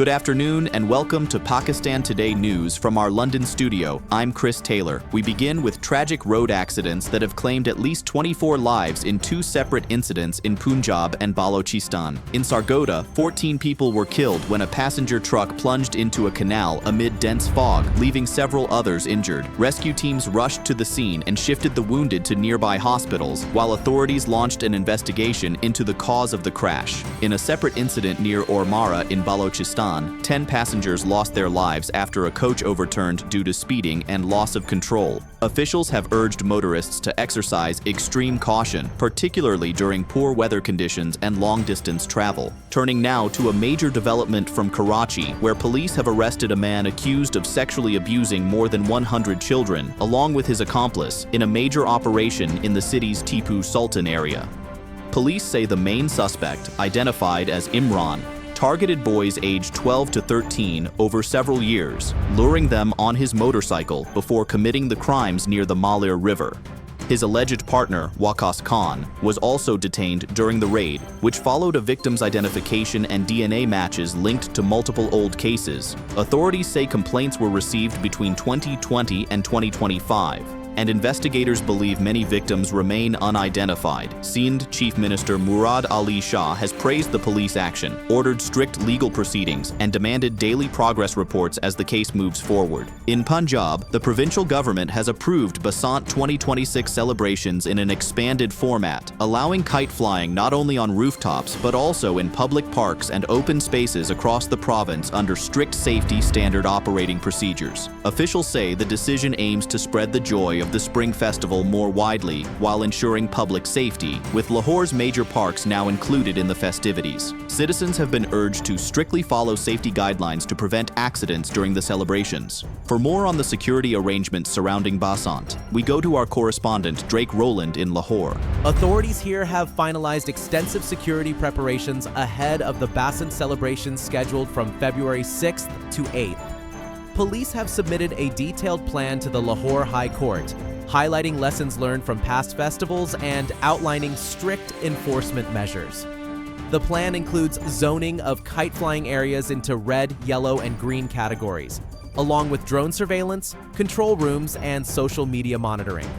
Good afternoon and welcome to Pakistan Today News from our London studio. I'm Chris Taylor. We begin with tragic road accidents that have claimed at least 24 lives in two separate incidents in Punjab and Balochistan. In Sargodha, 14 people were killed when a passenger truck plunged into a canal amid dense fog, leaving several others injured. Rescue teams rushed to the scene and shifted the wounded to nearby hospitals, while authorities launched an investigation into the cause of the crash. In a separate incident near Ormara in Balochistan, 10 passengers lost their lives after a coach overturned due to speeding and loss of control. Officials have urged motorists to exercise extreme caution, particularly during poor weather conditions and long-distance travel. Turning now to a major development from Karachi, where police have arrested a man accused of sexually abusing more than 100 children, along with his accomplice, in a major operation in the city's Tipu Sultan area. Police say the main suspect, identified as Imran, targeted boys aged 12 to 13 over several years, luring them on his motorcycle before committing the crimes near the Malir River. His alleged partner, Waqas Khan, was also detained during the raid, which followed a victim's identification and DNA matches linked to multiple old cases. Authorities say complaints were received between 2020 and 2025. And investigators believe many victims remain unidentified. Sindh Chief Minister Murad Ali Shah has praised the police action, ordered strict legal proceedings, and demanded daily progress reports as the case moves forward. In Punjab, the provincial government has approved Basant 2026 celebrations in an expanded format, allowing kite flying not only on rooftops but also in public parks and open spaces across the province under strict safety standard operating procedures. Officials say the decision aims to spread the joy of the Spring Festival more widely while ensuring public safety, with Lahore's major parks now included in the festivities. Citizens have been urged to strictly follow safety guidelines to prevent accidents during the celebrations. For more on the security arrangements surrounding Basant, we go to our correspondent Drake Rowland in Lahore. Authorities here have finalized extensive security preparations ahead of the Basant celebrations scheduled from February 6th to 8th. Police have submitted a detailed plan to the Lahore High Court, highlighting lessons learned from past festivals and outlining strict enforcement measures. The plan includes zoning of kite-flying areas into red, yellow, and green categories, along with drone surveillance, control rooms, and social media monitoring.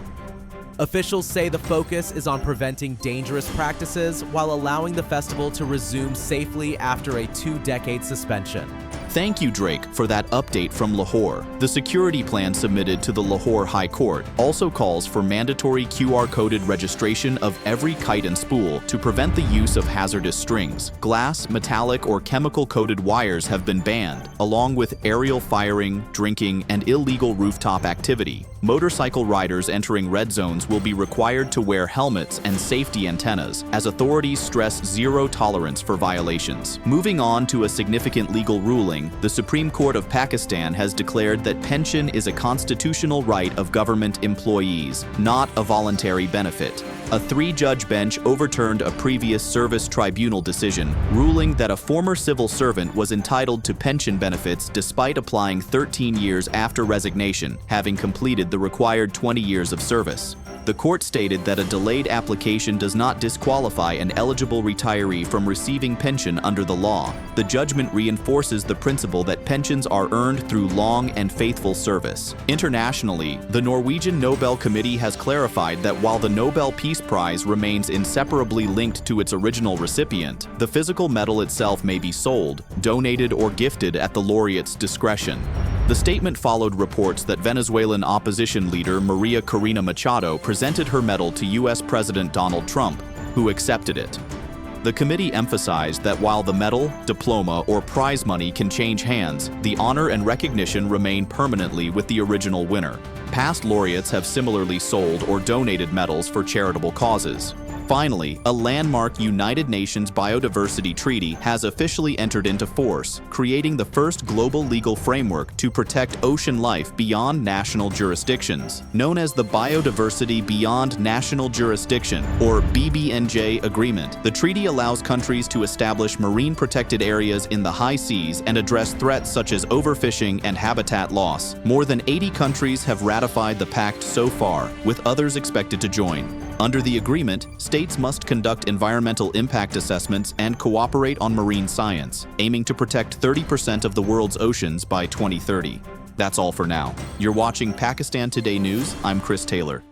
Officials say the focus is on preventing dangerous practices while allowing the festival to resume safely after a 2-decade suspension. Thank you, Drake, for that update from Lahore. The security plan submitted to the Lahore High Court also calls for mandatory QR-coded registration of every kite and spool to prevent the use of hazardous strings. Glass, metallic, or chemical-coated wires have been banned, along with aerial firing, drinking, and illegal rooftop activity. Motorcycle riders entering red zones will be required to wear helmets and safety antennas, as authorities stress zero tolerance for violations. Moving on to a significant legal ruling, the Supreme Court of Pakistan has declared that pension is a constitutional right of government employees, not a voluntary benefit. A 3-judge bench overturned a previous service tribunal decision, ruling that a former civil servant was entitled to pension benefits despite applying 13 years after resignation, having completed the required 20 years of service. The court stated that a delayed application does not disqualify an eligible retiree from receiving pension under the law. The judgment reinforces the principle that pensions are earned through long and faithful service. Internationally, the Norwegian Nobel Committee has clarified that while the Nobel Peace Prize remains inseparably linked to its original recipient, the physical medal itself may be sold, donated, or gifted at the laureate's discretion. The statement followed reports that Venezuelan opposition leader Maria Corina Machado presented her medal to U.S. President Donald Trump, who accepted it. The committee emphasized that while the medal, diploma, or prize money can change hands, the honor and recognition remain permanently with the original winner. Past laureates have similarly sold or donated medals for charitable causes. Finally, a landmark United Nations Biodiversity Treaty has officially entered into force, creating the first global legal framework to protect ocean life beyond national jurisdictions. Known as the Biodiversity Beyond National Jurisdiction, or BBNJ Agreement, the treaty allows countries to establish marine protected areas in the high seas and address threats such as overfishing and habitat loss. More than 80 countries have ratified the pact so far, with others expected to join. Under the agreement, states must conduct environmental impact assessments and cooperate on marine science, aiming to protect 30% of the world's oceans by 2030. That's all for now. You're watching Pakistan Today News. I'm Chris Taylor.